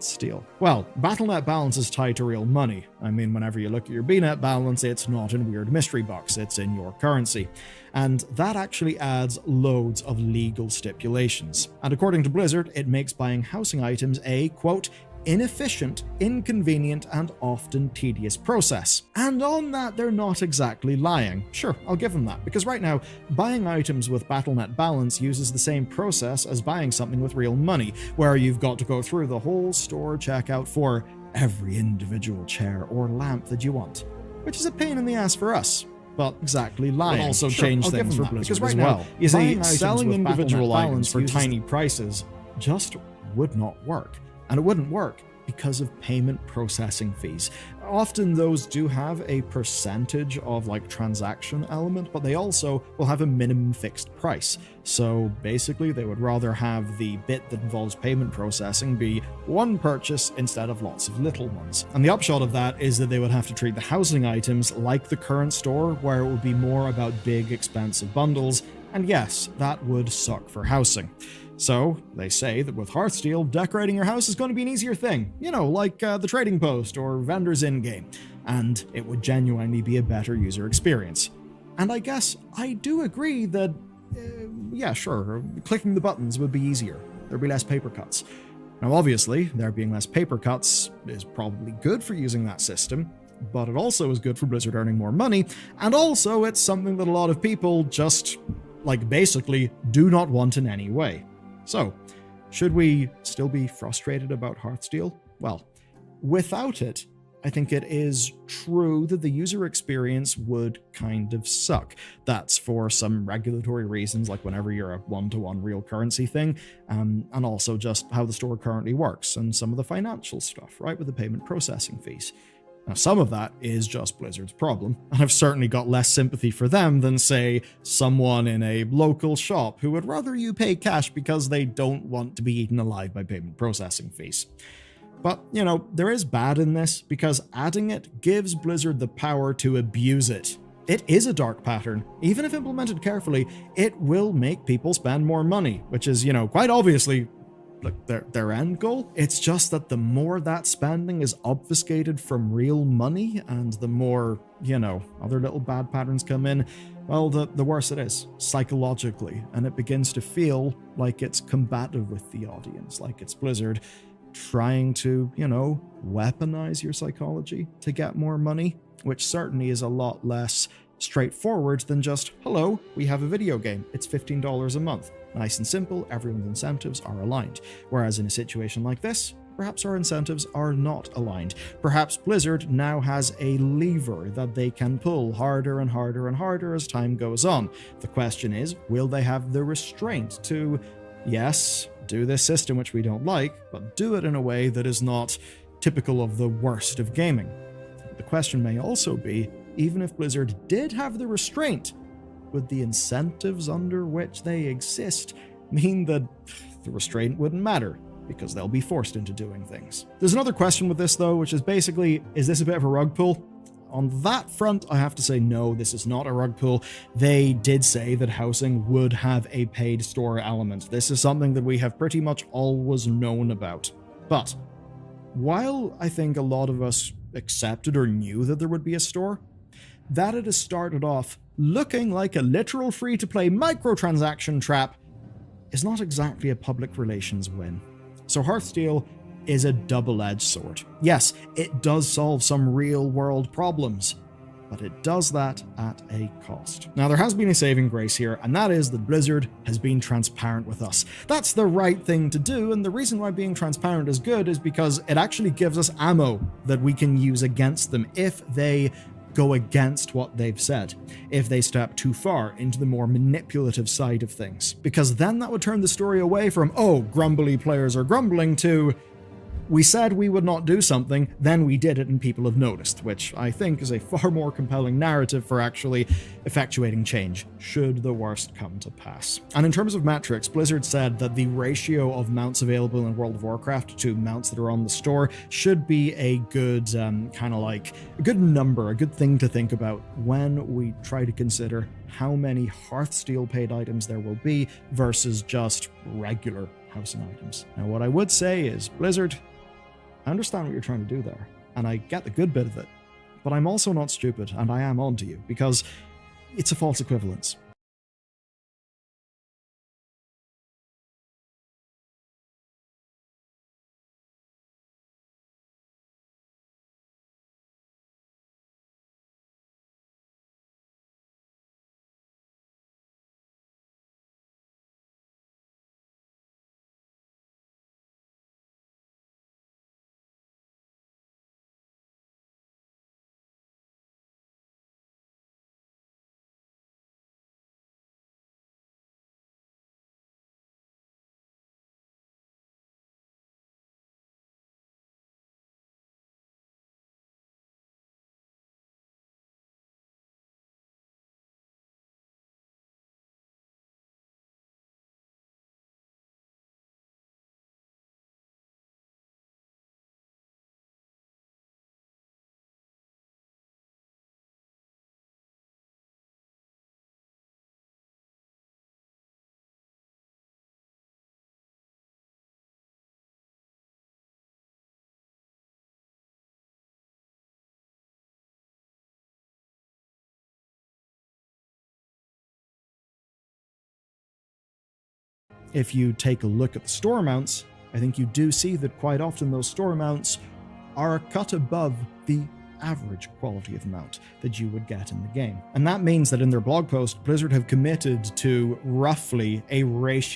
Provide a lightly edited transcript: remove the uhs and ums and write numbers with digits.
Steel. Well, BattleNet balance is tied to real money. I mean, whenever you look at your BNet balance, it's not in weird mystery box, it's in your currency. And that actually adds loads of legal stipulations. And according to Blizzard, it makes buying housing items a, quote, inefficient, inconvenient, and often tedious process. And on that, they're not exactly lying. Sure, I'll give them that, because right now, buying items with BattleNet balance uses the same process as buying something with real money, where you've got to go through the whole store checkout for every individual chair or lamp that you want, which is a pain in the ass for us. But exactly lying. But also change things for Blizzard because right as now, well. You see, selling individual items for tiny prices just would not work. And it wouldn't work because of payment processing fees. Often those do have a percentage of like transaction element, but they also will have a minimum fixed price. So basically they would rather have the bit that involves payment processing be one purchase instead of lots of little ones. And the upshot of that is that they would have to treat the housing items like the current store, where it would be more about big expensive bundles. And yes, that would suck for housing. So, they say that with Hearthsteel, decorating your house is going to be an easier thing, you know, like the trading post or vendors in-game, and it would genuinely be a better user experience. And I guess I do agree that, yeah, sure, clicking the buttons would be easier. There'd be less paper cuts. Now, obviously, there being less paper cuts is probably good for using that system, but it also is good for Blizzard earning more money, and also it's something that a lot of people just, like, basically do not want in any way. So, should we still be frustrated about Hearthsteel? Well, without it, I think it is true that the user experience would kind of suck. That's for some regulatory reasons, like whenever you're a one-to-one real currency thing, and also just how the store currently works, and some of the financial stuff, right, with the payment processing fees. Now, some of that is just Blizzard's problem, and I've certainly got less sympathy for them than, say, someone in a local shop who would rather you pay cash because they don't want to be eaten alive by payment processing fees. But, you know, there is bad in this, because adding it gives Blizzard the power to abuse it. It is a dark pattern. Even if implemented carefully, it will make people spend more money, which is, you know, quite obviously like their end goal. It's just that the more that spending is obfuscated from real money, and the more, you know, other little bad patterns come in, well, the worse it is psychologically, and it begins to feel like it's combative with the audience, like it's Blizzard trying to, you know, weaponize your psychology to get more money, which certainly is a lot less straightforward than just, hello, we have a video game, it's $15 a month. Nice and simple, everyone's incentives are aligned. Whereas in a situation like this, perhaps our incentives are not aligned. Perhaps Blizzard now has a lever that they can pull harder and harder and harder as time goes on. The question is, will they have the restraint to, yes, do this system which we don't like, but do it in a way that is not typical of the worst of gaming? The question may also be, even if Blizzard did have the restraint, would the incentives under which they exist mean that the restraint wouldn't matter, because they'll be forced into doing things? There's another question with this, though, which is basically, is this a bit of a rug pull? On that front, I have to say no, this is not a rug pull. They did say that housing would have a paid store element. This is something that we have pretty much always known about. But while I think a lot of us accepted or knew that there would be a store, that it has started off looking like a literal free-to-play microtransaction trap is not exactly a public relations win. So Hearthsteel is a double-edged sword. Yes, it does solve some real-world problems, but it does that at a cost. Now, there has been a saving grace here, and that is that Blizzard has been transparent with us. That's the right thing to do, and the reason why being transparent is good is because it actually gives us ammo that we can use against them if they go against what they've said, if they step too far into the more manipulative side of things. Because then that would turn the story away from, oh, grumbly players are grumbling, to, we said we would not do something, then we did it and people have noticed, which I think is a far more compelling narrative for actually effectuating change, should the worst come to pass. And in terms of metrics, Blizzard said that the ratio of mounts available in World of Warcraft to mounts that are on the store should be a good, kind of like, a good number, a good thing to think about when we try to consider how many Hearthsteel paid items there will be versus just regular housing items. Now, what I would say is, Blizzard, I understand what you're trying to do there, and I get the good bit of it, but I'm also not stupid, and I am onto you, because it's a false equivalence. If you take a look at the store amounts, I think you do see that quite often those store amounts are cut above the average quality of mount that you would get in the game. And that means that in their blog post, Blizzard have committed to roughly a ratio